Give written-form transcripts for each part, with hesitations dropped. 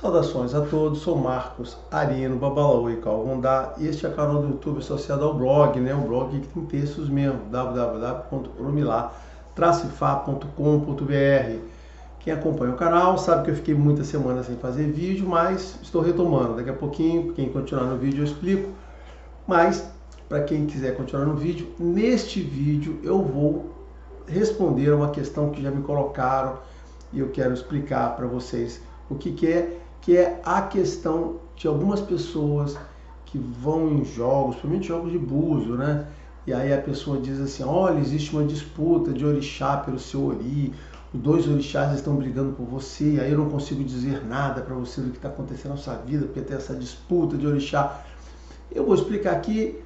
Saudações a todos, sou Marcos Arino, Babalaô e Calvundá, e este é o canal do YouTube associado ao blog, o blog que tem textos mesmo, www.urumilá-fa.com.br. Quem acompanha o canal sabe que eu fiquei muitas semanas sem fazer vídeo, mas estou retomando. Daqui a pouquinho, quem continuar no vídeo eu explico, mas para quem quiser continuar no vídeo, neste vídeo eu vou responder a uma questão que já me colocaram e eu quero explicar para vocês o que é a questão de algumas pessoas que vão em jogos, principalmente jogos de búzio, né? E aí a pessoa diz assim, olha, existe uma disputa de orixá pelo seu ori, os dois orixás estão brigando por você, aí eu não consigo dizer nada para você do que está acontecendo na sua vida, porque tem essa disputa de orixá. Eu vou explicar aqui,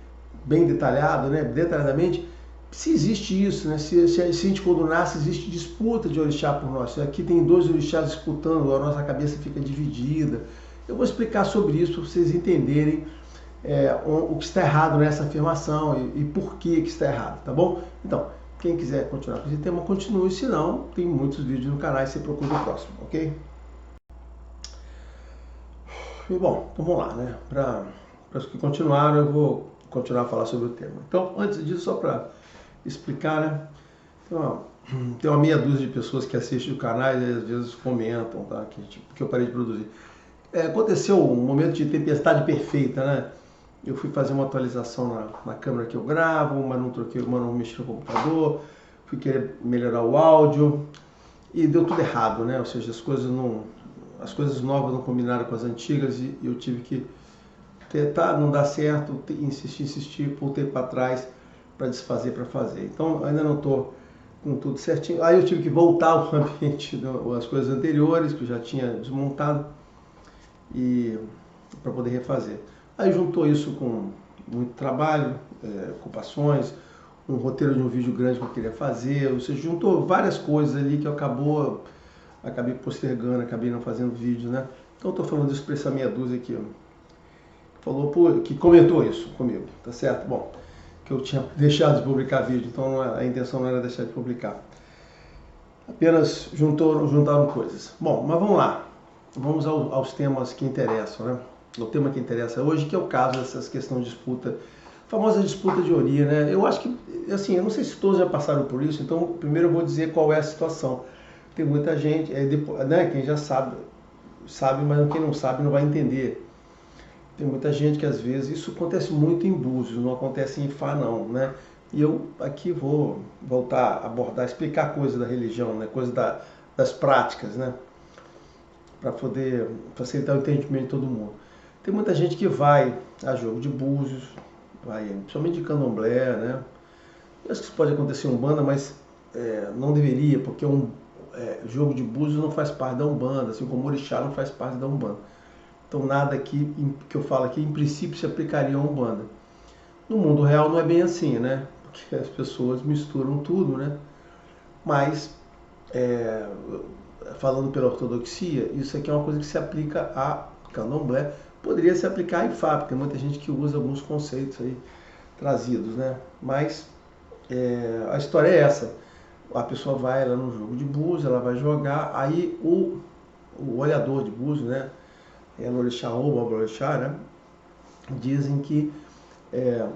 bem detalhado, né? Detalhadamente, se existe isso, né? Se a gente quando nasce existe disputa de orixá por nós. Se aqui tem dois orixás disputando, a nossa cabeça fica dividida. Eu vou explicar sobre isso para vocês entenderem o que está errado nessa afirmação e por que está errado, tá bom? Então, quem quiser continuar com esse tema, continue, senão tem muitos vídeos no canal e você procura o próximo, ok? E bom, então vamos lá, né? Para os que continuaram, eu vou continuar a falar sobre o tema. Então, antes disso, só para explicar, né? Tem uma meia dúzia de pessoas que assistem o canal e às vezes comentam, tá? Que eu parei de produzir. Aconteceu um momento de tempestade perfeita, né? Eu fui fazer uma atualização na câmera que eu gravo, mas não mexi no computador, fui querer melhorar o áudio e deu tudo errado, né? Ou seja, as coisas novas não combinaram com as antigas e eu tive que tentar, não dá certo, insistir, voltei para trás para desfazer, para fazer. Então, ainda não estou com tudo certinho. Aí eu tive que voltar ao ambiente das coisas anteriores, que eu já tinha desmontado, e para poder refazer. Aí juntou isso com muito trabalho, ocupações, um roteiro de um vídeo grande que eu queria fazer, ou seja, juntou várias coisas ali que eu acabei postergando, acabei não fazendo vídeo, né? Então estou falando isso para essa meia dúzia aqui, que comentou isso comigo, tá certo? Bom, que eu tinha deixado de publicar vídeo, então a intenção não era deixar de publicar. Apenas juntaram coisas. Bom, mas vamos lá. Vamos aos temas que interessam, né? O tema que interessa hoje, que é o caso dessas questões de disputa, famosa disputa de ori, né? Eu acho que, assim, eu não sei se todos já passaram por isso, então primeiro eu vou dizer qual é a situação. Tem muita gente, né? Quem já sabe, mas quem não sabe não vai entender. Tem muita gente que às vezes, isso acontece muito em Búzios, não acontece em Fá não, né? E eu aqui vou voltar a abordar, explicar coisa da religião, né? Coisa das práticas, né? Para poder facilitar o entendimento de todo mundo. Tem muita gente que vai a jogo de Búzios, vai principalmente de candomblé, né? Eu acho que isso pode acontecer em Umbanda, mas não deveria, porque jogo de Búzios não faz parte da Umbanda, assim como Orixá não faz parte da Umbanda. Então nada aqui que eu falo aqui, em princípio, se aplicaria a Umbanda. No mundo real não é bem assim, né? Porque as pessoas misturam tudo, né? Mas, falando pela ortodoxia, isso aqui é uma coisa que se aplica a candomblé. Poderia se aplicar a Ifá, porque tem muita gente que usa alguns conceitos aí trazidos, né? Mas a história é essa. A pessoa vai lá no jogo de búzios, ela vai jogar, aí o olhador de búzios, né? No orixá ou babalorixá, né? Dizem que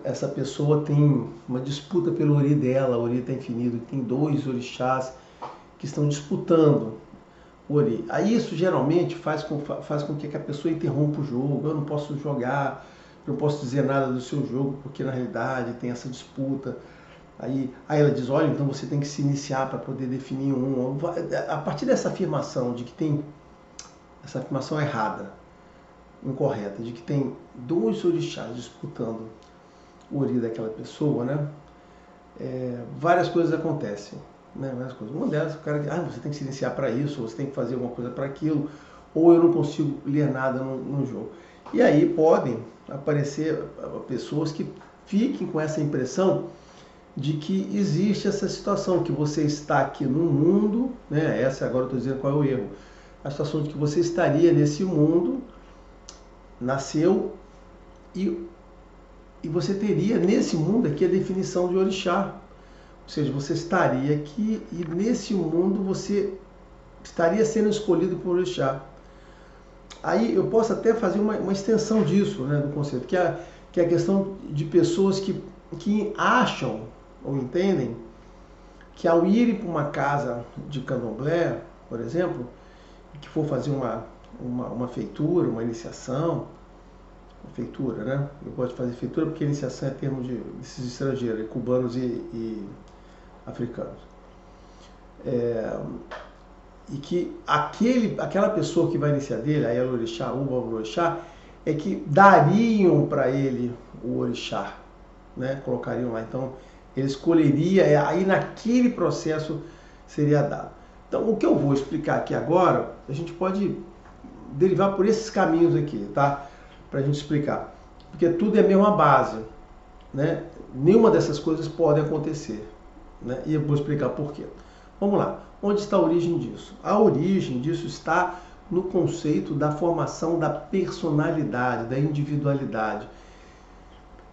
essa pessoa tem uma disputa pelo ori dela, o ori está infinido, tem dois orixás que estão disputando o ori. Aí isso geralmente faz com que a pessoa interrompa o jogo, eu não posso jogar, não posso dizer nada do seu jogo, porque na realidade tem essa disputa. Aí ela diz, olha, então você tem que se iniciar para poder definir um. A partir dessa afirmação de que tem, essa afirmação errada, incorreta, de que tem dois orixás disputando o ori daquela pessoa, né? Várias coisas acontecem, né? Várias coisas. Uma delas, o cara diz, você tem que se iniciar para isso, ou você tem que fazer alguma coisa para aquilo, ou eu não consigo ler nada no jogo. E aí podem aparecer pessoas que fiquem com essa impressão de que existe essa situação, que você está aqui no mundo, né? Essa agora eu estou dizendo qual é o erro. A situação de que você estaria nesse mundo, nasceu e você teria nesse mundo aqui a definição de orixá. Ou seja, você estaria aqui e nesse mundo você estaria sendo escolhido por orixá. Aí eu posso até fazer uma extensão disso, né, do conceito, que é a questão de pessoas que acham ou entendem que ao irem para uma casa de candomblé, por exemplo, que for fazer uma feitura, uma iniciação, feitura, né? Eu gosto de fazer feitura porque iniciação é termo desses estrangeiros, cubanos e africanos. E que aquela pessoa que vai iniciar dele, a El Orixá, o Orixá, é que dariam para ele o Orixá, né? Colocariam lá. Então, ele escolheria, aí naquele processo seria dado. Então, o que eu vou explicar aqui agora, a gente pode derivar por esses caminhos aqui, tá? Para a gente explicar. Porque tudo é a mesma base, né? Nenhuma dessas coisas pode acontecer, né? E eu vou explicar por quê. Vamos lá. Onde está a origem disso? A origem disso está no conceito da formação da personalidade, da individualidade.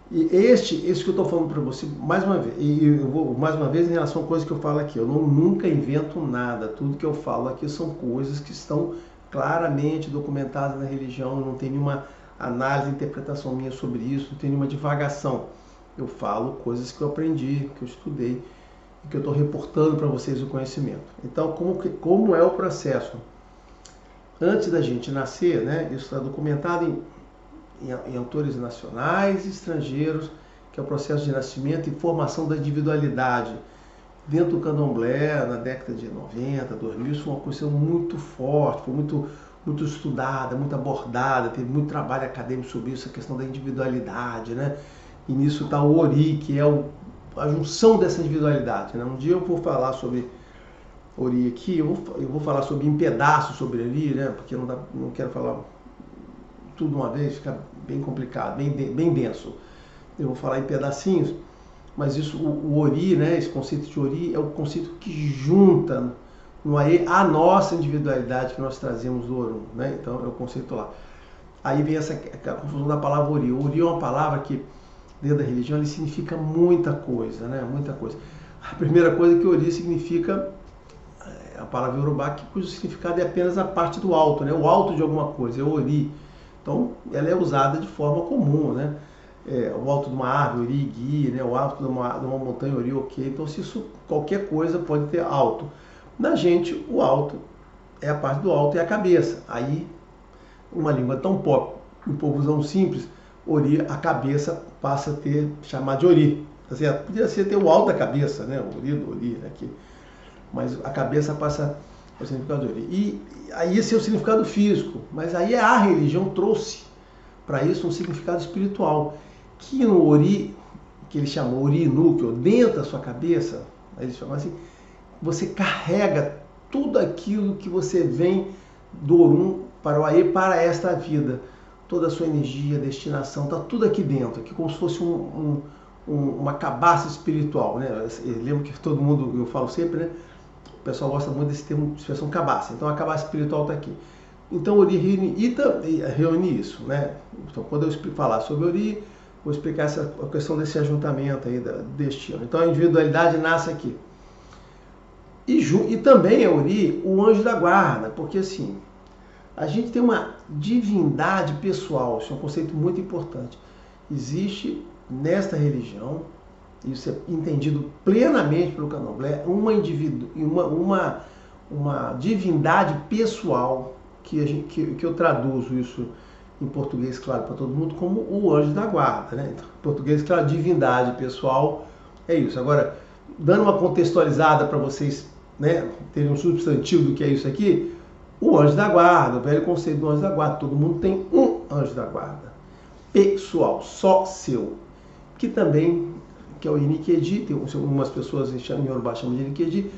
E esse que eu estou falando para você, mais uma vez, e eu vou mais uma vez em relação a coisas que eu falo aqui, eu nunca invento nada, tudo que eu falo aqui são coisas que estão claramente documentadas na religião, não tem nenhuma análise, interpretação minha sobre isso, não tem nenhuma divagação. Eu falo coisas que eu aprendi, que eu estudei, e que eu estou reportando para vocês o conhecimento. Então, como é o processo? Antes da gente nascer, né, isso está documentado em autores nacionais e estrangeiros, que é o processo de nascimento e formação da individualidade. Dentro do candomblé, na década de 90, 2000, isso foi uma coisa muito forte, foi muito estudada, muito abordada, teve muito trabalho acadêmico sobre isso, a questão da individualidade, né? E nisso está o Ori, que é a junção dessa individualidade, né? Um dia eu vou falar sobre Ori aqui, eu vou falar sobre em pedaços sobre Ori, né? Porque não quero falar tudo de uma vez, fica bem complicado, bem denso. Eu vou falar em pedacinhos, mas isso, o Ori, né, esse conceito de Ori é o conceito que junta no Aê a nossa individualidade que nós trazemos do Orum, né? Então é o conceito lá. Aí vem a confusão da palavra Ori. O Ori é uma palavra que, dentro da religião, ele significa muita coisa, né? Muita coisa. A primeira coisa é que Ori significa a palavra Yorubá, cujo significado é apenas a parte do alto, né? O alto de alguma coisa, é Ori. Então, ela é usada de forma comum, né? O alto de uma árvore, Ori, Gui, né? O alto de uma montanha, Ori, ok. Então, se isso, qualquer coisa pode ter alto. Na gente, o alto é a parte do alto e a cabeça. Aí, uma língua tão pop, um povozão simples, Ori, a cabeça passa a ter, chamar de Ori. Tá certo? Podia ser ter o alto da cabeça, né? O Ori do Ori, aqui. Mas a cabeça passa o significado de Ori. E aí esse é o significado físico, mas aí a religião trouxe para isso um significado espiritual, que no Ori, que ele chamou Ori núcleo, dentro da sua cabeça, aí ele chama assim, você carrega tudo aquilo que você vem do Orum para o Aê, para esta vida. Toda a sua energia, destinação, está tudo aqui dentro, aqui como se fosse uma cabaça espiritual, né? Eu lembro que todo mundo, eu falo sempre, né? O pessoal gosta muito desse termo de expressão cabaça. Então a cabaça espiritual está aqui. Então Ori reúne isso, né? Então quando eu falar sobre Ori, vou explicar a questão desse ajuntamento aí, deste ano. Então a individualidade nasce aqui. E também é Ori o anjo da guarda, porque assim, a gente tem uma divindade pessoal, isso é um conceito muito importante. Existe nesta religião, isso é entendido plenamente pelo candomblé, uma divindade pessoal, que eu traduzo isso em português, claro, para todo mundo, como o anjo da guarda, né? Então, em português, claro, divindade pessoal é isso. Agora, dando uma contextualizada para vocês, né, terem um substantivo do que é isso aqui, o anjo da guarda, o velho conceito do anjo da guarda, todo mundo tem um anjo da guarda, pessoal, só seu, que também, que é o Inikedi, tem algumas pessoas em Yorubá chamam de Inikedi,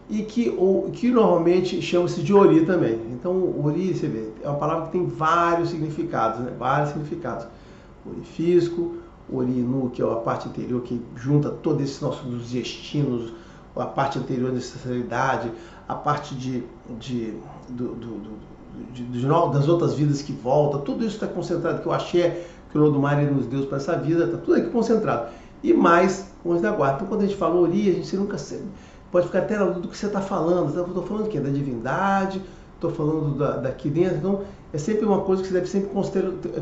e que normalmente chama-se de Ori também. Então, Ori, você vê, é uma palavra que tem vários significados, né? Vários significados. Ori físico, Ori nu, que é a parte interior que junta todos esses nossos destinos, a parte anterior da ancestralidade, a parte das outras vidas que voltam, tudo isso está concentrado, que o Axé, que o Lodumare nos deu para essa vida, está tudo aqui concentrado. E mais o anjo da guarda. Então, quando a gente fala Ori, a gente nunca pode ficar até na dúvida do que você está falando. Eu estou falando o quê? Da divindade, estou falando daqui dentro. Então, é sempre uma coisa que você deve sempre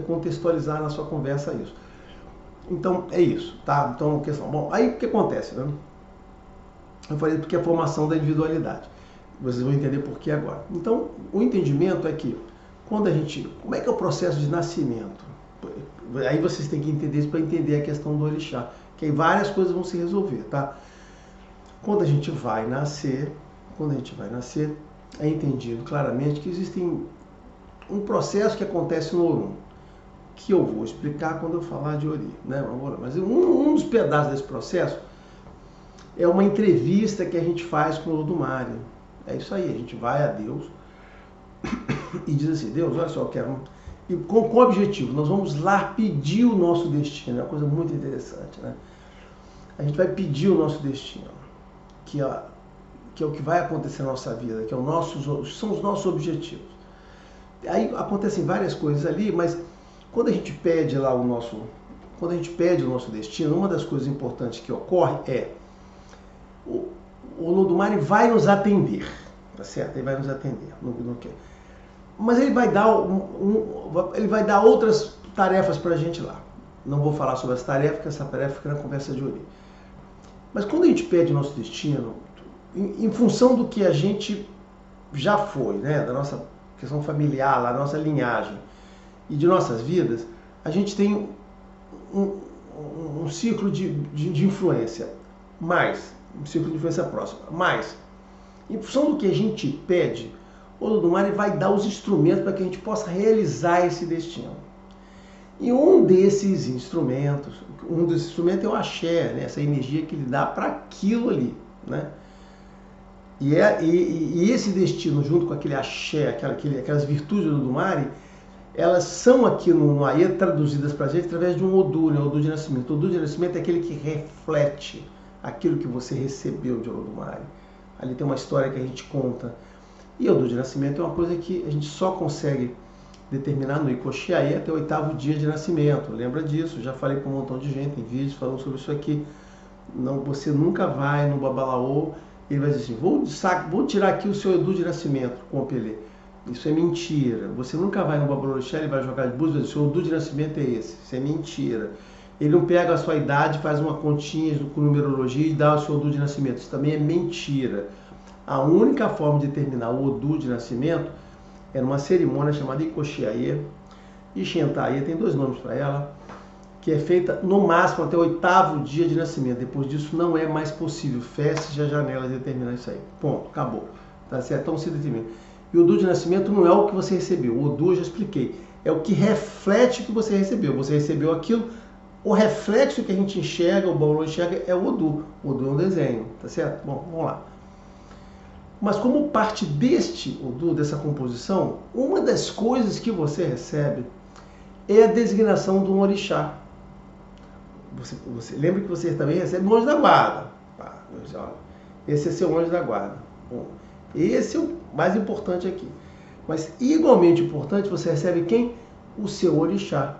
contextualizar na sua conversa isso. Então, é isso, tá? Então, questão. Bom, aí o que acontece, né? Eu falei porque é a formação da individualidade. Vocês vão entender por que agora. Então, o entendimento é que, quando a gente... Como é que é o processo de nascimento? Aí vocês têm que entender isso para entender a questão do orixá. Que aí várias coisas vão se resolver, tá? Quando a gente vai nascer, é entendido claramente que existe um processo que acontece no Orum, que eu vou explicar quando eu falar de Ori, né? Mas um dos pedaços desse processo é uma entrevista que a gente faz com o Olodumare. É isso aí, a gente vai a Deus e diz assim: Deus, olha só, eu quero... E com o objetivo, nós vamos lá pedir o nosso destino. É uma coisa muito interessante, né? A gente vai pedir o nosso destino, que é o que vai acontecer na nossa vida, que são os nossos objetivos. Aí acontecem várias coisas ali, mas quando a gente pede lá o nosso destino, uma das coisas importantes que ocorre é o Olodumare vai nos atender, tá certo? Ele vai nos atender, mas ele vai dar outras tarefas para a gente lá. Não vou falar sobre essa tarefa, porque essa tarefa fica na conversa de Ori. Mas quando a gente pede o nosso destino, em função do que a gente já foi, né, da nossa questão familiar, da nossa linhagem e de nossas vidas, a gente tem um ciclo de influência, um ciclo de influência próxima. Mas, em função do que a gente pede, o Olodumare vai dar os instrumentos para que a gente possa realizar esse destino. E um desses instrumentos é o axé, né? Essa energia que ele dá para aquilo ali, né? E esse destino, junto com aquele axé, aquelas virtudes do Olodumare, elas são aqui no Aie traduzidas para a gente através de um Odu, né? O Odu de nascimento. O Odu de nascimento é aquele que reflete aquilo que você recebeu de Olodumare. Ali tem uma história que a gente conta. E o Odu de nascimento é uma coisa que a gente só consegue determinar no Ikoshi Aie até o 8º dia de nascimento. Lembra disso? Já falei com um montão de gente, tem vídeos falando sobre isso aqui. Não, você nunca vai no Babalaô, ele vai dizer assim: vou tirar aqui o seu Odu de nascimento com o Pelé. Isso é mentira. Você nunca vai no Babalorixá, ele vai jogar de búzios e vai dizer: o seu Odu de nascimento é esse. Isso é mentira. Ele não pega a sua idade, faz uma continha com numerologia e dá o seu Odu de nascimento. Isso também é mentira. A única forma de determinar o Odu de nascimento é numa cerimônia chamada Ikoshi Aie. E Shenta-Aie tem 2 nomes para ela, que é feita no máximo até o 8º dia de nascimento. Depois disso não é mais possível. Feche a janela de determinar isso aí. Ponto, acabou. Tá certo? Então se determina. E o Odu de nascimento não é o que você recebeu. O Odu eu já expliquei. É o que reflete o que você recebeu. Você recebeu aquilo. O reflexo que a gente enxerga, o Babalô enxerga, é o Odu. O Odu é um desenho, tá certo? Bom, vamos lá. Mas como parte deste Odu, dessa composição, uma das coisas que você recebe é a designação de um orixá. Você lembra que você também recebe um anjo da guarda. Esse é seu anjo da guarda. Bom, esse é o mais importante aqui. Mas igualmente importante, você recebe quem? O seu orixá.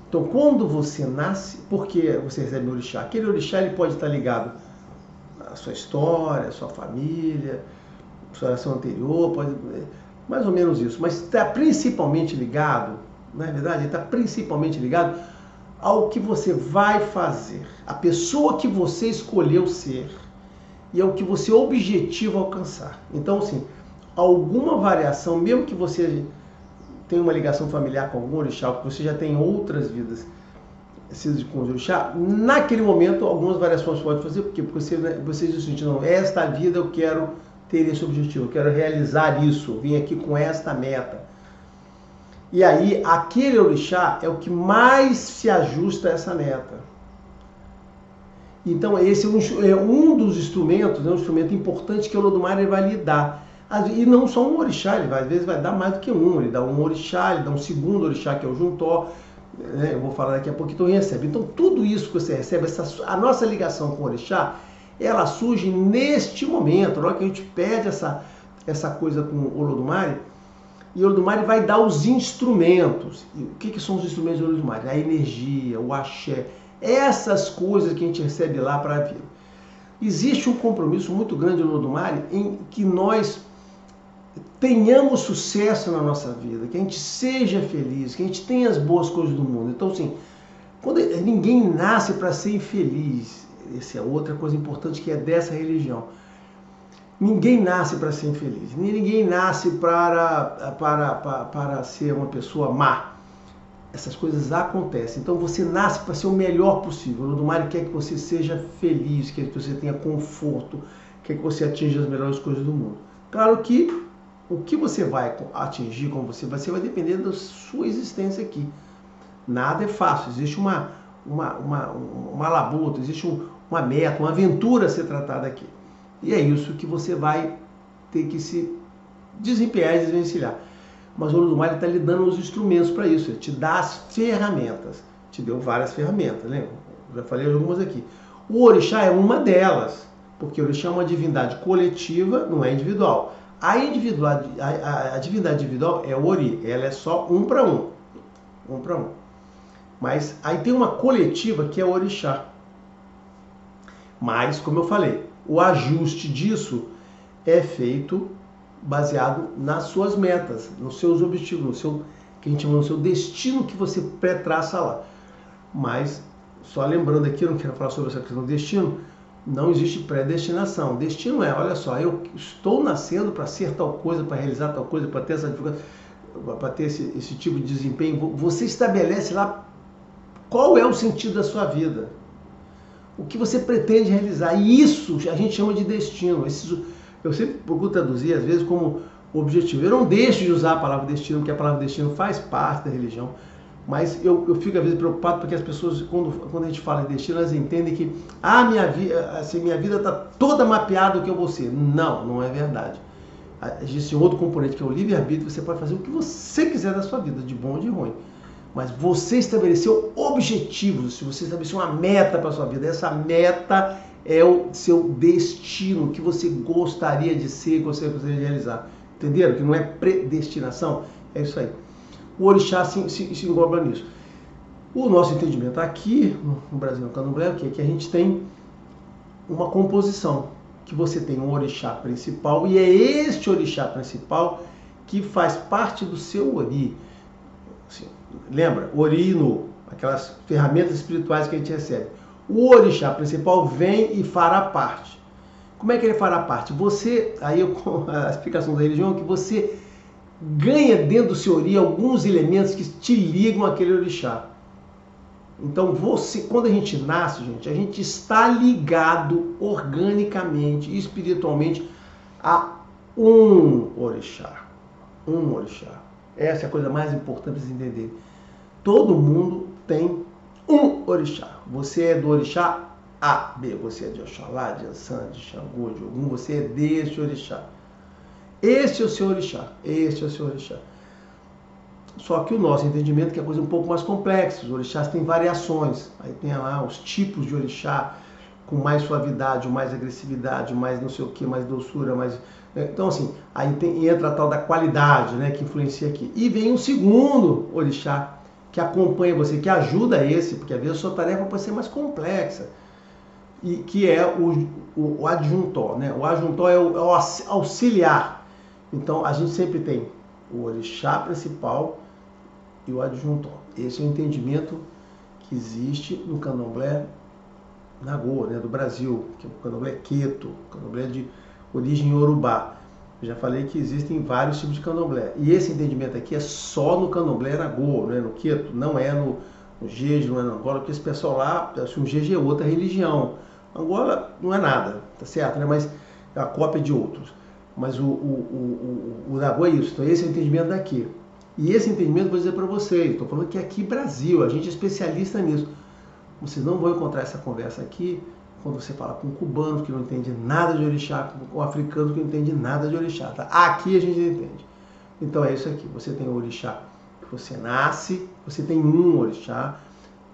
Então, quando você nasce, por que você recebe o orixá? Aquele orixá ele pode estar ligado à sua história, à sua família, à sua oração anterior, pode, mais ou menos isso. Mas está principalmente ligado, na verdade, ele está principalmente ligado ao que você vai fazer, a pessoa que você escolheu ser e ao que você objetiva alcançar. Então, assim, alguma variação, mesmo que você tenha uma ligação familiar com algum orixá, que você já tem outras vidas com o orixá, naquele momento algumas variações você pode fazer, porque você diz o seguinte: não, esta vida eu quero ter esse objetivo, eu quero realizar isso, vim aqui com esta meta. E aí, aquele orixá é o que mais se ajusta a essa meta. Então, esse é um dos instrumentos, né, um instrumento importante que o Olodumare vai lhe dar. E não só um orixá, ele às vezes vai dar mais do que um. Ele dá um orixá, ele dá um segundo orixá, que é o Juntó. Né, eu vou falar daqui a pouco, então recebe. Então, tudo isso que você recebe, a nossa ligação com o orixá, ela surge neste momento, na hora que a gente pede essa coisa com o Olodumare. E o Olodumare vai dar os instrumentos. E o que são os instrumentos do Olodumare? A energia, o axé, essas coisas que a gente recebe lá para a vida. Existe um compromisso muito grande no Olodumare em que nós tenhamos sucesso na nossa vida, que a gente seja feliz, que a gente tenha as boas coisas do mundo. Então, assim, ninguém nasce para ser infeliz. Essa é outra coisa importante que é dessa religião. Ninguém nasce para ser infeliz. Ninguém nasce para ser uma pessoa má. Essas coisas acontecem. Então você nasce para ser o melhor possível. O Olodumare quer que você seja feliz, quer que você tenha conforto, quer que você atinja as melhores coisas do mundo. Claro que o que você vai atingir, como você vai depender da sua existência aqui. Nada é fácil. Existe uma labuta, existe uma meta, uma aventura a ser tratada aqui. E é isso que você vai ter que se desempenhar e desvencilhar. Mas o Olodumare está lhe dando os instrumentos para isso. Ele te dá as ferramentas. Te deu várias ferramentas, lembra? Eu já falei algumas aqui. O orixá é uma delas, porque o orixá é uma divindade coletiva, não é individual. A divindade individual é o ori, ela é só um para um. Um para um. Mas aí tem uma coletiva que é o orixá. Mas, como eu falei, o ajuste disso é feito baseado nas suas metas, nos seus objetivos, no seu, que a gente chama, no seu destino que você pré-traça lá. Mas, só lembrando aqui, eu não quero falar sobre essa questão do destino, não existe predestinação. Destino é, olha só, eu estou nascendo para ser tal coisa, para realizar tal coisa, para ter essa dificuldade, para ter esse tipo de desempenho. Você estabelece lá qual é o sentido da sua vida, o que você pretende realizar. E isso a gente chama de destino. Eu sempre procuro traduzir, às vezes, como objetivo. Eu não deixo de usar a palavra destino, porque a palavra destino faz parte da religião. Mas eu fico, às vezes, preocupado porque as pessoas, quando a gente fala em destino, elas entendem que minha vida está toda mapeada o que eu vou ser. Não, não é verdade. Existe um outro componente que é o livre-arbítrio. Você pode fazer o que você quiser da sua vida, de bom ou de ruim. Mas você estabeleceu objetivos, se você estabeleceu uma meta para a sua vida, essa meta é o seu destino, o que você gostaria de ser, que você gostaria de realizar. Entenderam? Que não é predestinação? É isso aí. O orixá se engloba nisso. O nosso entendimento aqui, no Brasil, no Candomblé, é que a gente tem uma composição, que você tem um orixá principal, e é este orixá principal que faz parte do seu ori. Assim, lembra? Ori e Nu, aquelas ferramentas espirituais que a gente recebe. O orixá principal vem e fará parte. Como é que ele fará parte? A explicação da religião é que você ganha dentro do seu ori alguns elementos que te ligam àquele orixá. Então, quando a gente nasce, a gente está ligado organicamente e espiritualmente a um orixá. Um orixá. Essa é a coisa mais importante para vocês entenderem. Todo mundo tem um orixá. Você é do orixá A, B. Você é de Oxalá, de Ansan, de Xangô, de Ogum. Você é deste orixá. Este é o seu orixá. Este é o seu orixá. Só que o nosso entendimento é que é coisa um pouco mais complexa. Os orixás têm variações. Aí tem lá os tipos de orixá com mais suavidade, mais agressividade, mais não sei o que, mais doçura, mais... Então, assim, aí entra a tal da qualidade, né, que influencia aqui. E vem um segundo orixá que acompanha você, que ajuda esse, porque às vezes a sua tarefa pode ser mais complexa, e que é o adjuntor, né? O adjuntor é o auxiliar. Então, a gente sempre tem o orixá principal e o adjuntor. Esse é o entendimento que existe no candomblé Nagô, né, do Brasil, que é o candomblé Queto, o candomblé de origem Yorubá. Eu já falei que existem vários tipos de candomblé. E esse entendimento aqui é só no candomblé Nagô, né, no Queto, não é no Jeje, não é no Angola, porque esse pessoal lá, acho que o Jeje é outra religião. Angola não é nada, tá certo, né, mas é a cópia de outros. Mas o Nagô é isso. Então esse é o entendimento daqui. E esse entendimento eu vou dizer para vocês, estou falando que aqui Brasil, a gente é especialista nisso. Vocês não vão encontrar essa conversa aqui quando você fala com um cubano que não entende nada de orixá, com um africano que não entende nada de orixá. Tá? Aqui a gente entende. Então é isso aqui. Você tem o orixá que você nasce, você tem um orixá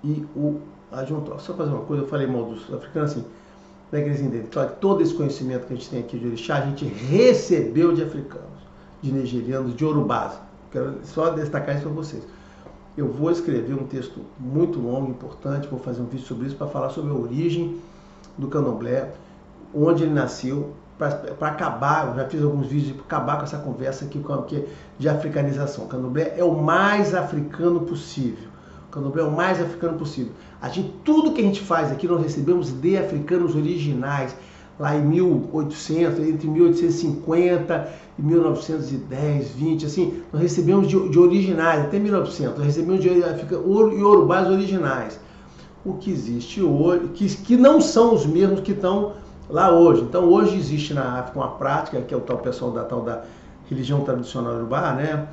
e o adjuntor. Só fazer uma coisa, eu falei mal dos africanos assim, como é que eles entendem? Claro que todo esse conhecimento que a gente tem aqui de orixá, a gente recebeu de africanos, de nigerianos, de yorubás. Quero só destacar isso para vocês. Eu vou escrever um texto muito longo, importante, vou fazer um vídeo sobre isso para falar sobre a origem do candomblé, onde ele nasceu, para acabar, eu já fiz alguns vídeos para acabar com essa conversa aqui de africanização. O candomblé é o mais africano possível. O candomblé é o mais africano possível. Tudo que a gente faz aqui, nós recebemos de africanos originais, lá em 1800, entre 1850 e 1910, 20, assim, nós recebemos de originais, até 1900, nós recebemos de iorubás originais. O que existe hoje, que não são os mesmos que estão lá hoje. Então hoje existe na África uma prática, que é o tal pessoal da tal da religião tradicional iorubá, né?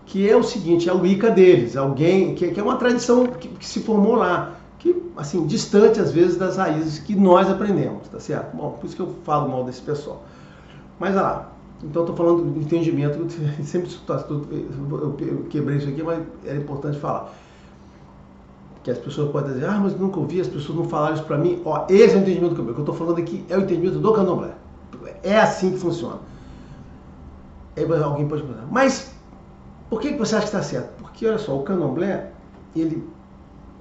Que é o seguinte, é o Wicca deles, alguém que é uma tradição que se formou lá, que assim, distante às vezes das raízes que nós aprendemos, tá certo? Bom, por isso que eu falo mal desse pessoal. Mas olha lá, então eu tô falando do entendimento, sempre eu quebrei isso aqui, mas era importante falar. Que as pessoas podem dizer, ah, mas nunca ouvi, as pessoas não falaram isso pra mim. Ó, esse é o entendimento que eu tô falando aqui, é o entendimento do candomblé. É assim que funciona. Aí alguém pode perguntar, mas por que você acha que está certo? Porque, olha só, o candomblé, ele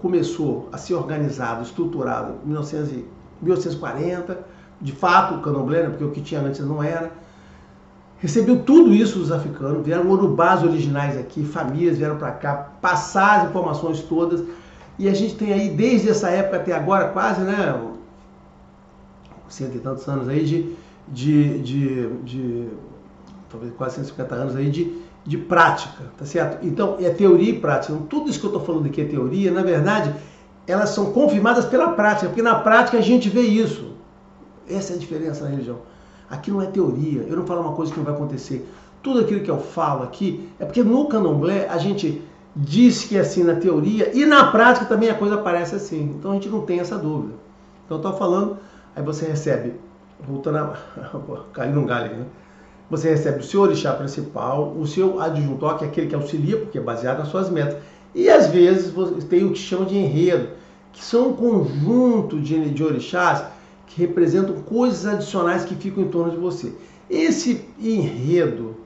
começou a ser organizado, estruturado em 1840, de fato o candomblé, né, porque o que tinha antes não era. Recebeu tudo isso dos africanos, vieram urubás originais aqui, famílias vieram para cá, passar as informações todas, e a gente tem aí, desde essa época até agora, quase, né, 100 e tantos anos aí talvez quase 150 anos aí de prática, tá certo? Então, é teoria e prática. Então, tudo isso que eu estou falando aqui é teoria, na verdade, elas são confirmadas pela prática, porque na prática a gente vê isso. Essa é a diferença na religião. Aqui não é teoria, eu não falo uma coisa que não vai acontecer. Tudo aquilo que eu falo aqui é porque no candomblé a gente diz que é assim na teoria e na prática também a coisa parece assim. Então a gente não tem essa dúvida. Então eu estou falando, aí você recebe, voltando a cair num galho aqui, né? Você recebe o seu orixá principal, o seu adjuntor, que é aquele que auxilia, porque é baseado nas suas metas. E às vezes você tem o que chama de enredo, que são um conjunto de orixás que representam coisas adicionais que ficam em torno de você. Esse enredo,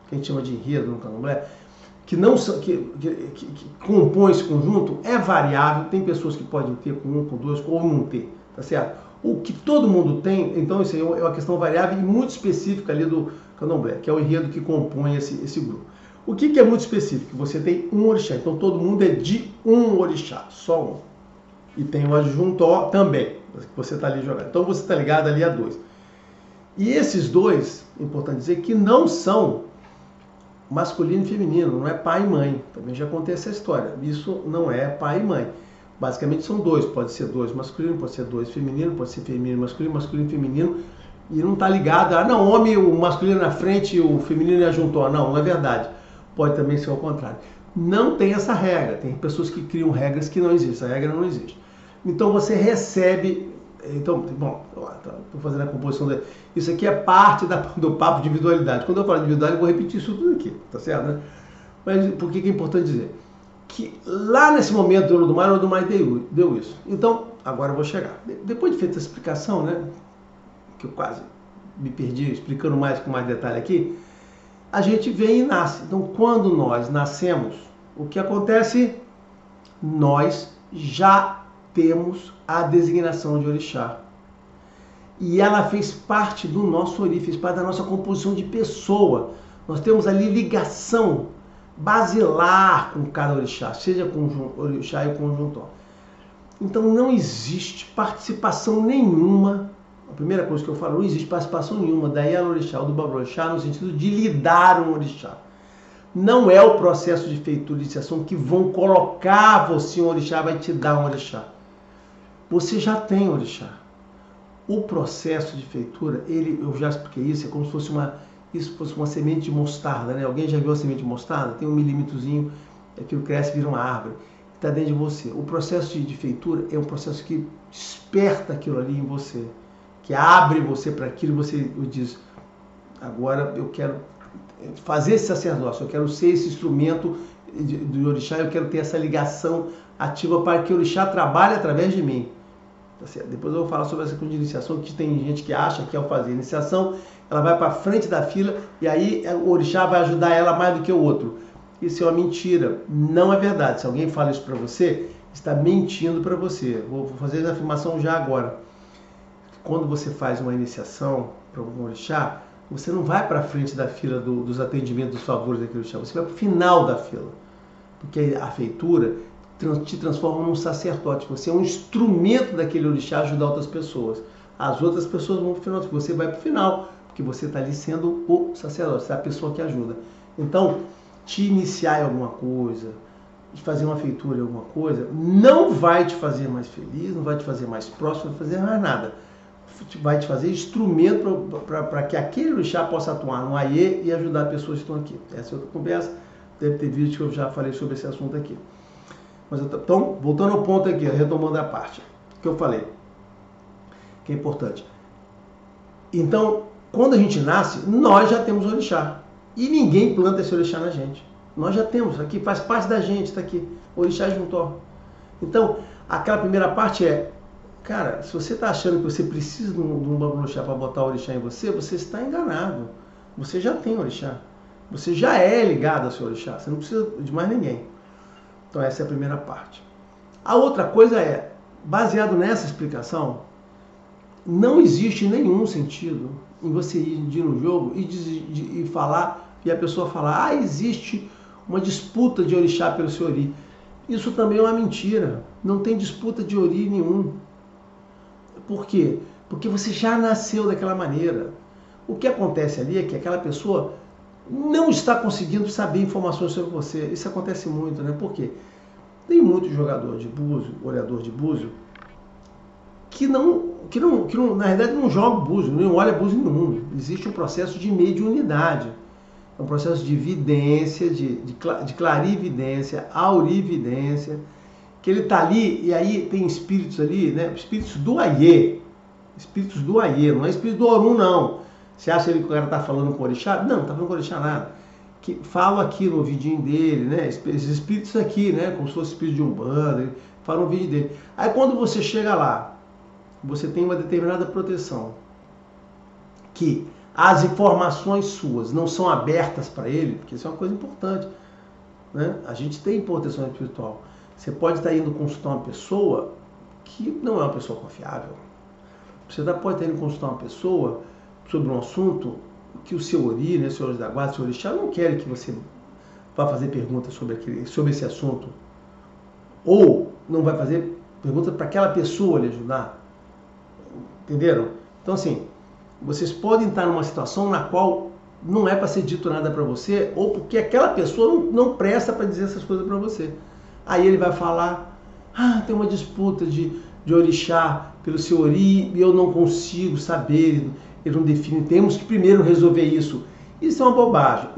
que a gente chama de enredo no candomblé, que compõe esse conjunto, é variável. Tem pessoas que podem ter com um, com dois, ou não ter, tá certo? O que todo mundo tem, então isso aí é uma questão variável e muito específica ali do candomblé, que é o enredo que compõe esse grupo. O que é muito específico? Você tem um orixá, então todo mundo é de um orixá, só um. E tem o adjuntor também, que você está ali jogando. Então você está ligado ali a dois. E esses dois, é importante dizer, que não são masculino e feminino, não é pai e mãe. Também já contei essa história. Isso não é pai e mãe. Basicamente são dois, pode ser dois masculino, pode ser dois feminino, pode ser feminino masculino, masculino feminino, e não está ligado a, não, homem, o masculino na frente, o feminino é adjuntor. Não é verdade. Pode também ser ao contrário. Não tem essa regra, tem pessoas que criam regras que não existem, essa regra não existe. Então você recebe, então, bom, estou fazendo a composição dele. Isso aqui é parte do papo de individualidade. Quando eu falo de individualidade, eu vou repetir isso tudo aqui, tá certo, né? Mas por que é importante dizer? Que lá nesse momento do Olodumare deu isso. Então, agora eu vou chegar. Depois de feita essa explicação, né, que eu quase me perdi explicando mais com mais detalhe aqui, a gente vem e nasce. Então, quando nós nascemos, o que acontece? Nós já temos a designação de orixá. E ela fez parte do nosso ori, fez parte da nossa composição de pessoa. Nós temos ali ligação basilar com cada orixá, seja com o orixá e o conjuntor. Então não existe participação nenhuma, a primeira coisa que eu falo, não existe participação nenhuma da Yalorixá ou do Babalorixá no sentido de lidar um orixá. Não é o processo de feitura de iniciação que vão colocar você um orixá, vai te dar um orixá. Você já tem orixá. O processo de feitura, eu já expliquei isso, é como se fosse uma semente de mostarda, né? Alguém já viu a semente de mostarda? Tem um milímetrozinho, aquilo cresce e vira uma árvore, está dentro de você. O processo de feitura é um processo que desperta aquilo ali em você, que abre você para aquilo e você diz, agora eu quero fazer esse sacerdócio, eu quero ser esse instrumento do orixá, eu quero ter essa ligação ativa para que o orixá trabalhe através de mim. Tá certo? Depois eu vou falar sobre essa coisa de iniciação, que tem gente que acha que ao fazer iniciação, ela vai para frente da fila e aí o orixá vai ajudar ela mais do que o outro. Isso é uma mentira, não é verdade. Se alguém fala isso para você, está mentindo para você. Vou fazer a afirmação já agora. Quando você faz uma iniciação, algum orixá, você não vai para frente da fila dos atendimentos, dos favores daquele orixá, você vai para o final da fila. Porque a feitura te transforma num sacerdote, você é um instrumento daquele orixá ajudar outras pessoas. As outras pessoas vão para o final, você vai para o final, porque você está ali sendo o sacerdote, você é a pessoa que ajuda. Então, te iniciar em alguma coisa, de fazer uma feitura em alguma coisa, não vai te fazer mais feliz, não vai te fazer mais próximo, não vai fazer mais nada. Vai te fazer instrumento para que aquele orixá possa atuar no Aie e ajudar pessoas que estão aqui. Essa é outra conversa, deve ter vídeo que eu já falei sobre esse assunto aqui. Mas então, voltando ao ponto aqui, retomando a parte que eu falei, que é importante. Então, quando a gente nasce, nós já temos orixá. E ninguém planta esse orixá na gente. Nós já temos, aqui faz parte da gente, está aqui. Orixá Juntor. Então, aquela primeira parte é, cara, se você está achando que você precisa de um orixá para botar o orixá em você, você está enganado. Você já tem orixá. Você já é ligado ao seu orixá. Você não precisa de mais ninguém. Então essa é a primeira parte. A outra coisa é, baseado nessa explicação, não existe nenhum sentido em você ir no jogo e falar, e a pessoa falar, existe uma disputa de orixá pelo seu ori. Isso também é uma mentira. Não tem disputa de ori nenhum. Por quê? Porque você já nasceu daquela maneira. O que acontece ali é que aquela pessoa não está conseguindo saber informações sobre você. Isso acontece muito, né? Por quê? Tem muito jogador de búzio, olhador de búzio, que na verdade não joga búzio, não olha búzio nenhum. Existe um processo de mediunidade. É um processo de vidência, de clarividência, aurividência, que ele está ali, e aí tem espíritos ali, né? Espíritos do Aie. Espíritos do Aie, não é espírito do Orum, não. Você acha que o cara está falando com orixá? Não, não está falando com orixá nada. Que falam aqui no vidinho dele, né? Esses espíritos aqui, né? Como se fosse espírito de Umbanda, falam no vídeo dele. Aí quando você chega lá, você tem uma determinada proteção, que as informações suas não são abertas para ele, porque isso é uma coisa importante, né? A gente tem proteção espiritual. Você pode estar indo consultar uma pessoa que não é uma pessoa confiável. Você pode estar indo consultar uma pessoa sobre um assunto que o seu ori, né, seu anjo da guarda, seu orixá, não quer que você vá fazer perguntas sobre esse assunto. Ou não vai fazer perguntas para aquela pessoa lhe ajudar. Entenderam? Então, assim, vocês podem estar numa situação na qual não é para ser dito nada para você, ou porque aquela pessoa não presta para dizer essas coisas para você. Aí ele vai falar, tem uma disputa de orixá pelo seu ori, e eu não consigo saber, ele não define, temos que primeiro resolver isso. Isso é uma bobagem.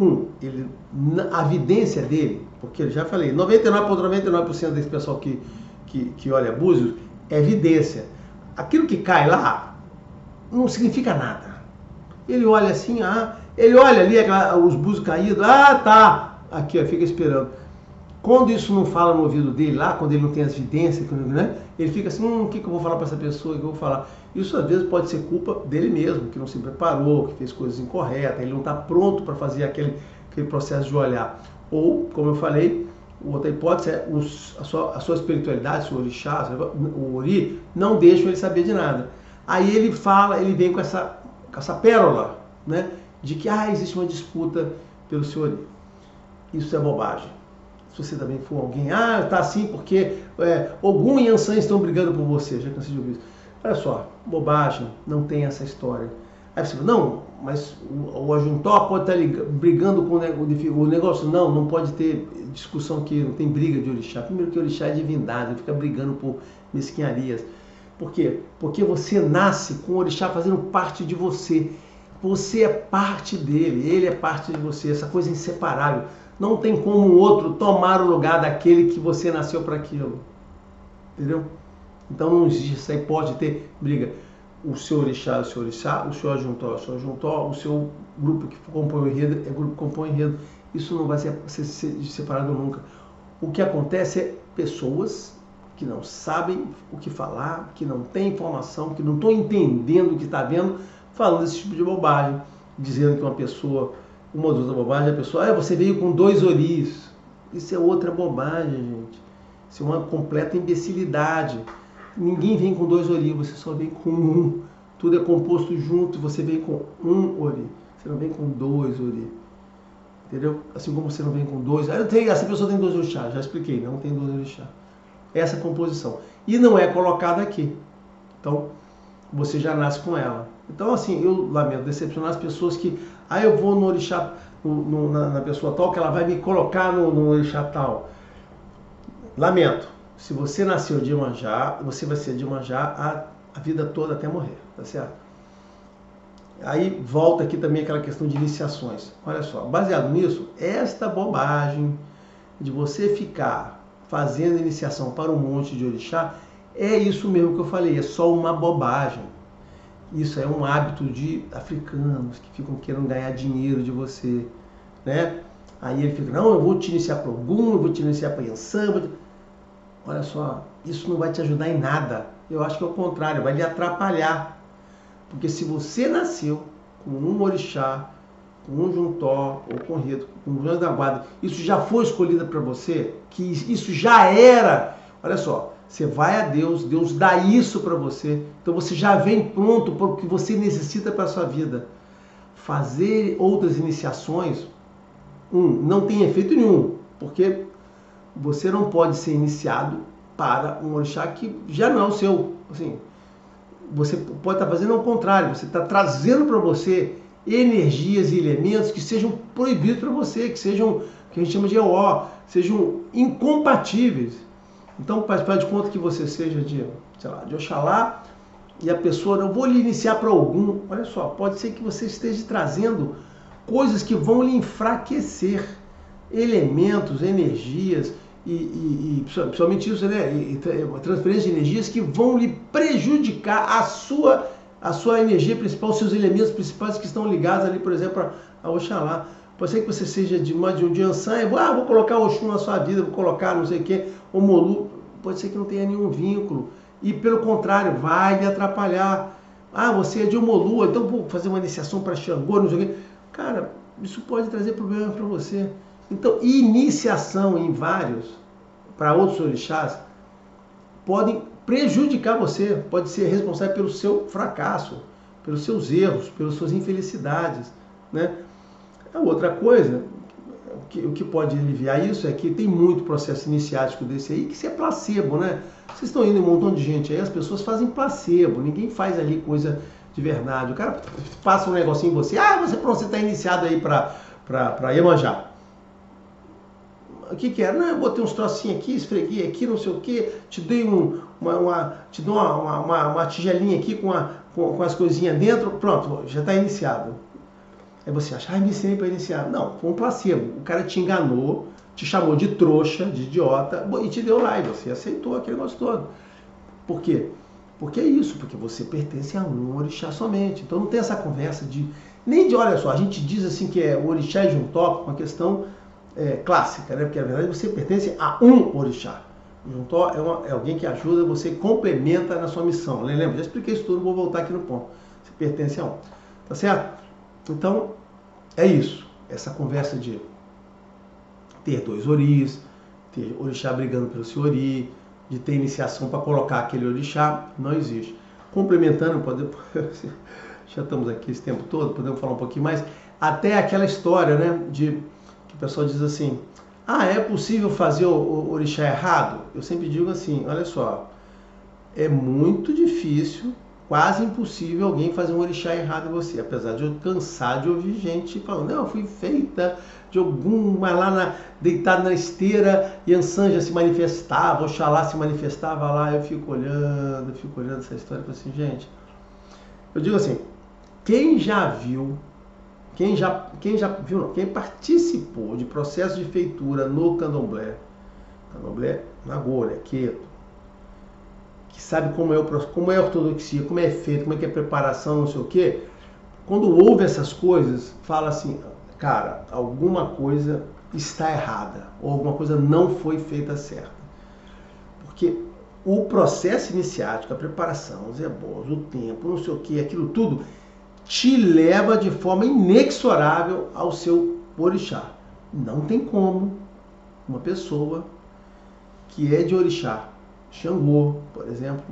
A vidência dele, porque eu já falei, 99,99% desse pessoal que olha búzios é vidência. Aquilo que cai lá não significa nada. Ele olha assim, ele olha ali os búzios caídos, tá, aqui, fica esperando. Quando isso não fala no ouvido dele lá, quando ele não tem as vidências, né, ele fica assim, o que eu vou falar para essa pessoa, o que eu vou falar? Isso às vezes pode ser culpa dele mesmo, que não se preparou, que fez coisas incorretas, ele não está pronto para fazer aquele processo de olhar. Ou, como eu falei, outra hipótese é a sua espiritualidade, seu orixá, o ori, não deixam ele saber de nada. Aí ele vem com essa pérola, né, de que existe uma disputa pelo seu ori. Isso é bobagem. Se você também for alguém, tá assim porque Ogum e Yansan estão brigando por você, já cansei de ouvir isso. Olha só, bobagem, não tem essa história. Aí você fala, não, mas o Ajuntó pode estar brigando com o negócio. Não pode ter discussão aqui, não tem briga de orixá. Primeiro que orixá é divindade, ele fica brigando por mesquinharias. Por quê? Porque você nasce com o orixá fazendo parte de você. Você é parte dele, ele é parte de você, essa coisa inseparável. Não tem como o outro tomar o lugar daquele que você nasceu para aquilo. Entendeu? Então não existe essa hipótese de ter briga. O seu orixá é o seu orixá, o seu ajuntó é o seu ajuntó, o seu grupo que compõe o enredo é o grupo que compõe o enredo. Isso não vai ser separado nunca. O que acontece é pessoas que não sabem o que falar, que não têm informação, que não estão entendendo o que está vendo, falando esse tipo de bobagem, dizendo que uma outra bobagem, a pessoa, você veio com 2 oris. Isso é outra bobagem, gente. Isso é uma completa imbecilidade. Ninguém vem com 2 oris, você só vem com um. Tudo é composto junto e você vem com um ori. Você não vem com 2 ori. Entendeu? Assim como você não vem com 2. Essa pessoa tem 2 orixás, já expliquei, não tem 2 orixás. Essa composição. E não é colocada aqui. Então, você já nasce com ela. Então, assim, eu lamento decepcionar as pessoas que, eu vou no orixá, na pessoa tal, que ela vai me colocar no orixá tal. Lamento. Se você nasceu de Iemanjá, você vai ser de Iemanjá a vida toda até morrer, tá certo? Aí volta aqui também aquela questão de iniciações. Olha só, baseado nisso, esta bobagem de você ficar fazendo iniciação para um monte de orixá, é isso mesmo que eu falei, é só uma bobagem. Isso é um hábito de africanos que ficam querendo ganhar dinheiro de você, né? Aí ele fica, não, eu vou te iniciar para Ogum, eu vou te iniciar para Iansã. Olha só, isso não vai te ajudar em nada. Eu acho que é o contrário, vai lhe atrapalhar. Porque se você nasceu com um orixá, com um juntó, ou com reto, com um anjo da guarda, isso já foi escolhido para você, que isso já era. Olha só, você vai a Deus, Deus dá isso para você, então você já vem pronto para o que você necessita para a sua vida. Fazer outras iniciações, não tem efeito nenhum, porque você não pode ser iniciado para um orixá que já não é o seu. Assim, você pode estar fazendo ao contrário, você está trazendo para você energias e elementos que sejam proibidos para você, que sejam, que a gente chama de EO, sejam incompatíveis. Então, faz de conta que você seja de Oxalá e a pessoa, eu vou lhe iniciar para algum. Olha só, pode ser que você esteja trazendo coisas que vão lhe enfraquecer, elementos, energias, e principalmente isso, né? E transferência de energias que vão lhe prejudicar a sua energia principal, os seus elementos principais que estão ligados ali, por exemplo, a Oxalá. Pode ser que você seja de um Iansã, vou colocar Oxum na sua vida, vou colocar não sei o que, Omolu. Pode ser que não tenha nenhum vínculo. E pelo contrário, vai lhe atrapalhar. Você é de Omolu, então vou fazer uma iniciação para Xangô, não sei o que. Cara, isso pode trazer problemas para você. Então, iniciação em vários, para outros orixás, podem prejudicar você, pode ser responsável pelo seu fracasso, pelos seus erros, pelas suas infelicidades, né? A outra coisa, o que pode aliviar isso é que tem muito processo iniciático desse aí, que isso é placebo, né? Vocês estão indo um montão de gente aí, as pessoas fazem placebo, ninguém faz ali coisa de verdade. O cara passa um negocinho em você, você está iniciado aí para Iemanjá. O que era? Não, eu botei uns trocinhos aqui, esfreguei aqui, não sei o que, te dei te dou uma tigelinha aqui com as coisinhas dentro, pronto, já está iniciado. Aí você acha, me ensinei para iniciar. Não, foi um placebo. O cara te enganou, te chamou de trouxa, de idiota, e te deu lá, e você aceitou aquele negócio todo. Por quê? Porque é isso, porque você pertence a um orixá somente. Então não tem essa conversa olha só, a gente diz assim que o orixá é juntó, uma questão clássica, né? Porque na verdade você pertence a um orixá. O juntó é alguém que ajuda, você complementa na sua missão. Lembra? Já expliquei isso tudo, vou voltar aqui no ponto. Você pertence a um. Tá certo? Então, é isso. Essa conversa de ter 2 oris, ter orixá brigando pelo seu ori, de ter iniciação para colocar aquele orixá, não existe. Complementando, já estamos aqui esse tempo todo, podemos falar um pouquinho mais, até aquela história, né, que o pessoal diz assim, é possível fazer o orixá errado? Eu sempre digo assim, olha só, é muito difícil, quase impossível alguém fazer um orixá errado em você, apesar de eu cansar de ouvir gente falando, não, eu fui feita de algum, mas lá deitado na esteira, Iansã já se manifestava, Oxalá se manifestava lá, eu fico olhando essa história e falo assim, gente, eu digo assim, quem participou de processo de feitura no candomblé, Nagô, Queto, que sabe como é a ortodoxia, como é feito, como é que é a preparação, não sei o quê, quando ouve essas coisas, fala assim, cara, alguma coisa está errada, ou alguma coisa não foi feita certa. Porque o processo iniciático, a preparação, os ebós, o tempo, não sei o quê, aquilo tudo, te leva de forma inexorável ao seu orixá. Não tem como uma pessoa que é de orixá, Xangô, por exemplo,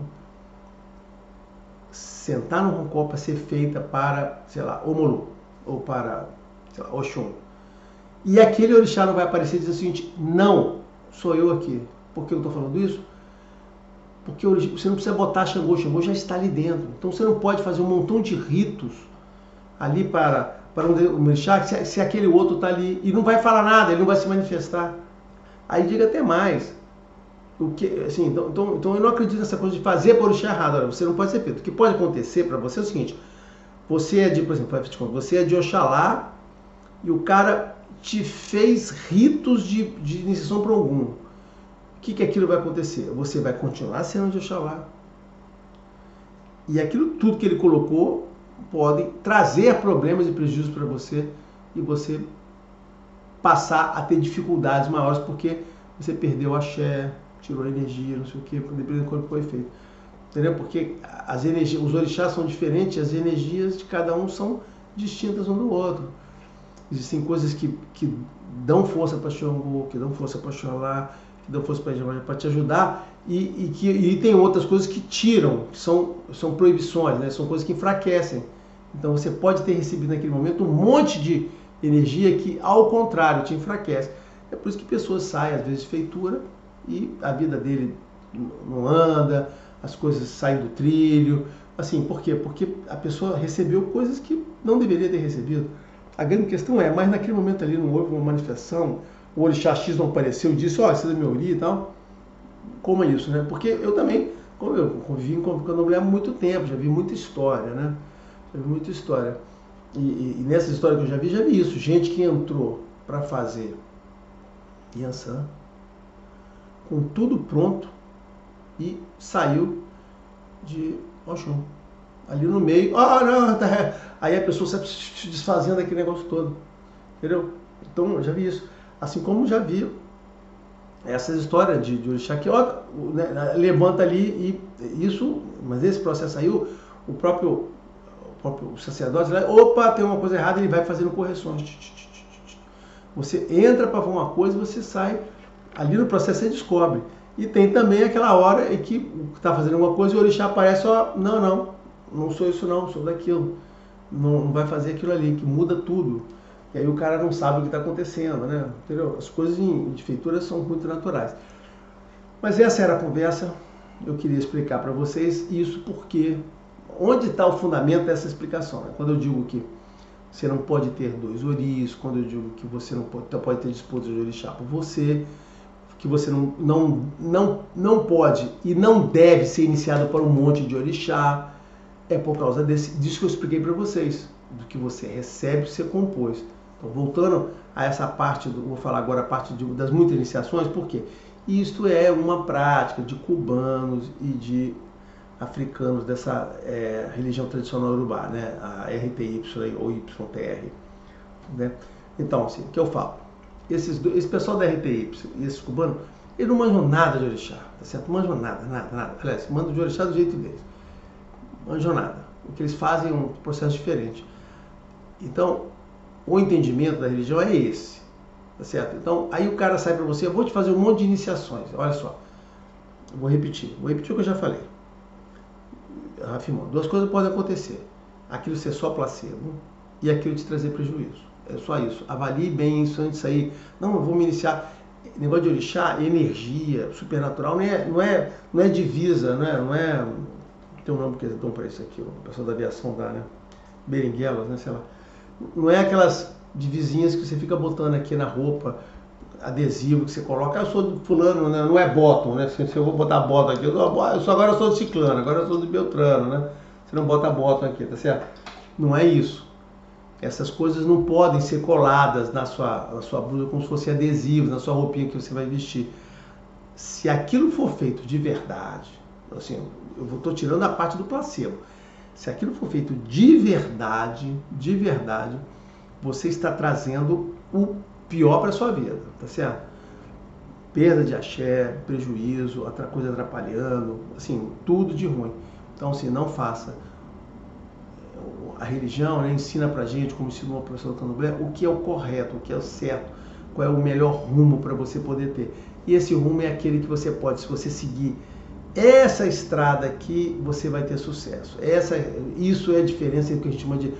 sentar no roncó para ser feita para, sei lá, Omolu, ou para, sei lá, Oxum. E aquele orixá não vai aparecer e dizer o seguinte: não, sou eu aqui. Por que eu estou falando isso? Porque você não precisa botar Xangô, Xangô já está ali dentro. Então você não pode fazer um montão de ritos ali para um orixá se aquele outro está ali e não vai falar nada, ele não vai se manifestar. Aí diga até mais. Assim, então eu não acredito nessa coisa de fazer para o orixá errado. Olha, você não pode ser feito. O que pode acontecer para você é o seguinte: você é de, por exemplo, você é de Oxalá e o cara te fez ritos de iniciação para algum. O que aquilo vai acontecer? Você vai continuar sendo de Oxalá. E aquilo tudo que ele colocou pode trazer problemas e prejuízos para você e você passar a ter dificuldades maiores porque você perdeu o axé, tirou a energia, não sei o que, dependendo de quando foi feito. Entendeu? Porque as energias, os orixás são diferentes, as energias de cada um são distintas um do outro. Existem coisas que dão força para Xangô, que dão força para Oxalá, que dão força para te ajudar, e tem outras coisas que tiram, que são proibições, né? São coisas que enfraquecem. Então você pode ter recebido naquele momento um monte de energia que, ao contrário, te enfraquece. É por isso que pessoas saem, às vezes, de feitura e a vida dele não anda, as coisas saem do trilho. Assim, por quê? Porque a pessoa recebeu coisas que não deveria ter recebido. A grande questão é, mas naquele momento ali não houve uma manifestação, o orixá X não apareceu e disse, ó, você é meu ori e tal. Como é isso, né? Porque eu também, como eu convivi com a mulher há muito tempo, já vi muita história, né? Já vi muita história. E nessa história que eu já vi isso. Gente que entrou para fazer Yansan, com tudo pronto, e saiu de Oxum. Ali no meio, não, tá. Aí a pessoa sai se desfazendo daquele negócio todo. Entendeu? Então, eu já vi isso. Assim como já vi essas histórias de orixá que levanta ali e isso, mas esse processo aí, o próprio sacerdote lá, opa, tem uma coisa errada, ele vai fazendo correções. Você entra para uma coisa e você sai, ali no processo você descobre. E tem também aquela hora em que está fazendo alguma coisa e o orixá aparece, não sou isso não, sou daquilo. Não vai fazer aquilo ali, que muda tudo. E aí o cara não sabe o que está acontecendo, né? Entendeu? As coisas de feitura são muito naturais. Mas essa era a conversa, eu queria explicar para vocês isso porque onde está o fundamento dessa explicação? Né? Quando eu digo que você não pode ter dois oris, quando eu digo que você não pode ter disputas de orixá por você, que você não pode e não deve ser iniciado por um monte de orixá, é por causa disso que eu expliquei para vocês, do que você recebe, você compôs. Então, voltando a essa parte, vou falar agora a parte das muitas iniciações, por quê? Isto é uma prática de cubanos e de africanos dessa religião tradicional urubá, né? A RTY ou YTR. Né? Então, assim, o que eu falo? Esse pessoal da RTY e esses cubanos, eles não manjam nada de orixá, tá certo? Não manjam nada. Aliás, mandam de orixá do jeito deles. Manjam nada. O que eles fazem é um processo diferente. Então, o entendimento da religião é esse, tá certo? Então, aí o cara sai para você, eu vou te fazer um monte de iniciações. Olha só, eu vou repetir o que eu já falei. Rafimão, duas coisas podem acontecer. Aquilo ser só placebo e aquilo te trazer prejuízo. É só isso. Avalie bem isso antes de sair. Não, eu vou me iniciar. Negócio de orixá, energia, supernatural, não é divisa, não é. Tem um nome que eles dão para isso aqui, o pessoal da aviação dá, né? Beringuelas, né? Sei lá. Não é aquelas divisinhas que você fica botando aqui na roupa, adesivo que você coloca. Eu sou do fulano, né? Não é bottom, né? Se eu vou botar bottom aqui, agora eu sou do ciclano, agora eu sou do beltrano, né? Você não bota bottom aqui, tá certo? Não é isso. Essas coisas não podem ser coladas na sua blusa como se fosse adesivo, na sua roupinha que você vai vestir. Se aquilo for feito de verdade, assim, eu estou tirando a parte do placebo. Se aquilo for feito de verdade, você está trazendo o pior para a sua vida, tá certo? Perda de axé, prejuízo, outra coisa atrapalhando, assim, tudo de ruim. Então, assim, não faça. A religião, né, ensina pra gente, como ensinou o professor Candomblé, o que é o correto, o que é o certo, qual é o melhor rumo para você poder ter. E esse rumo é aquele que você pode, se você seguir essa estrada aqui você vai ter sucesso. Isso é a diferença entre o que a gente chama de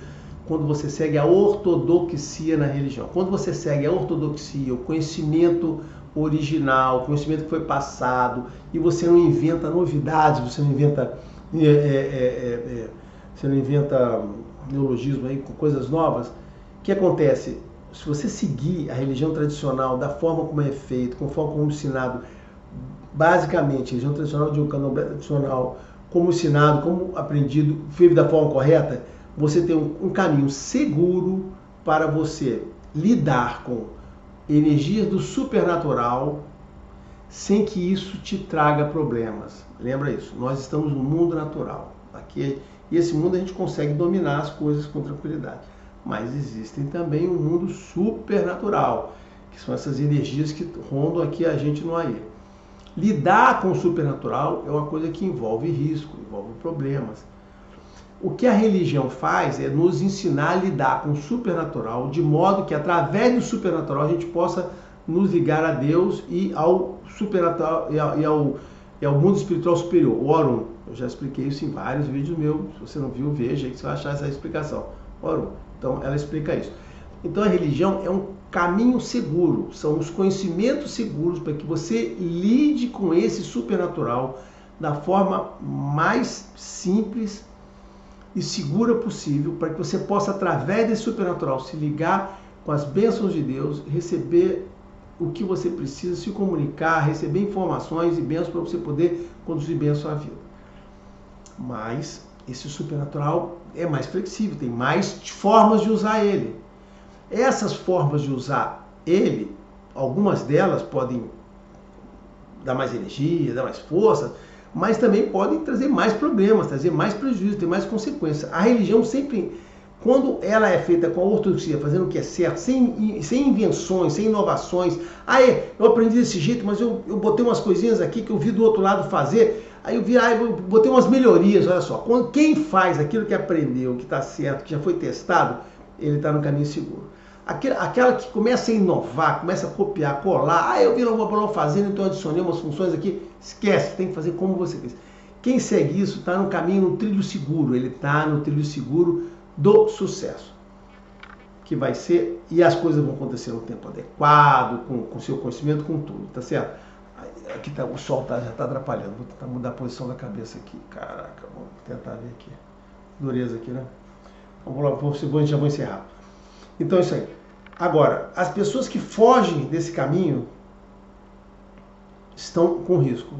quando você segue a ortodoxia na religião. Quando você segue a ortodoxia, o conhecimento original, o conhecimento que foi passado, e você não inventa novidades, você não inventa neologismo aí com coisas novas. O que acontece? Se você seguir a religião tradicional da forma como é feito, conforme como ensinado, basicamente, a religião tradicional de um candomblé tradicional, como ensinado, como aprendido, feito da forma correta, você tem um caminho seguro para você lidar com energias do supernatural sem que isso te traga problemas. Lembra isso? Nós estamos no mundo natural. Aqui, e esse mundo a gente consegue dominar as coisas com tranquilidade. Mas existem também um mundo supernatural, que são essas energias que rondam aqui a gente no air. Lidar com o supernatural é uma coisa que envolve risco, envolve problemas. O que a religião faz é nos ensinar a lidar com o supernatural, de modo que através do supernatural a gente possa nos ligar a Deus e ao supernatural e ao mundo espiritual superior, o Orum. Eu já expliquei isso em vários vídeos meus. Se você não viu, veja aí que você vai achar essa explicação. Orum. Então ela explica isso. Então a religião é um caminho seguro, são os conhecimentos seguros para que você lide com esse supernatural da forma mais simples e segura possível, para que você possa, através desse supernatural, se ligar com as bênçãos de Deus, receber o que você precisa, se comunicar, receber informações e bênçãos para você poder conduzir bem a sua vida. Mas esse supernatural é mais flexível, tem mais formas de usar ele. Essas formas de usar ele, algumas delas podem dar mais energia, dar mais força, mas também podem trazer mais problemas, trazer mais prejuízo, ter mais consequências. A religião sempre, quando ela é feita com a ortodoxia, fazendo o que é certo, sem invenções, sem inovações, eu aprendi desse jeito, mas eu botei umas coisinhas aqui que eu vi do outro lado fazer, aí eu botei umas melhorias, olha só. Quem faz aquilo que aprendeu, que está certo, que já foi testado, ele está no caminho seguro. Aquela que começa a inovar, começa a copiar, colar, eu vi uma bola fazendo, então eu adicionei umas funções aqui, esquece, tem que fazer como você quer. Quem segue isso está no caminho, no trilho seguro, ele está no trilho seguro do sucesso, que vai ser, e as coisas vão acontecer no tempo adequado, com seu conhecimento, com tudo, tá certo? Aqui tá, o sol já está atrapalhando, vou tentar mudar a posição da cabeça aqui, caraca, vamos tentar ver aqui, dureza aqui, né? Vamos lá, já vou encerrar. Então é isso aí. Agora, as pessoas que fogem desse caminho estão com risco,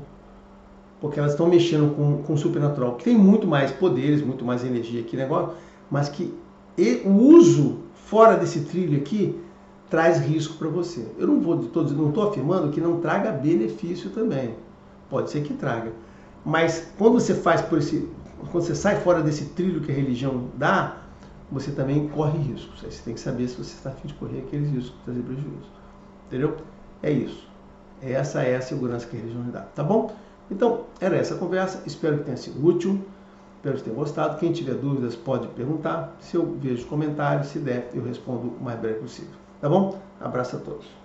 porque elas estão mexendo com o supernatural, que tem muito mais poderes, muito mais energia aqui, negócio, mas que o uso fora desse trilho aqui traz risco para você. Eu não estou afirmando que não traga benefício também. Pode ser que traga. Mas quando você quando você sai fora desse trilho que a religião dá, você também corre riscos. Aí você tem que saber se você está a fim de correr aqueles riscos, trazer prejuízo. Entendeu? É isso. Essa é a segurança que a religião dá. Tá bom? Então, era essa a conversa. Espero que tenha sido útil. Espero que tenha gostado. Quem tiver dúvidas pode perguntar. Se eu vejo comentários, se der, eu respondo o mais breve possível. Tá bom? Abraço a todos.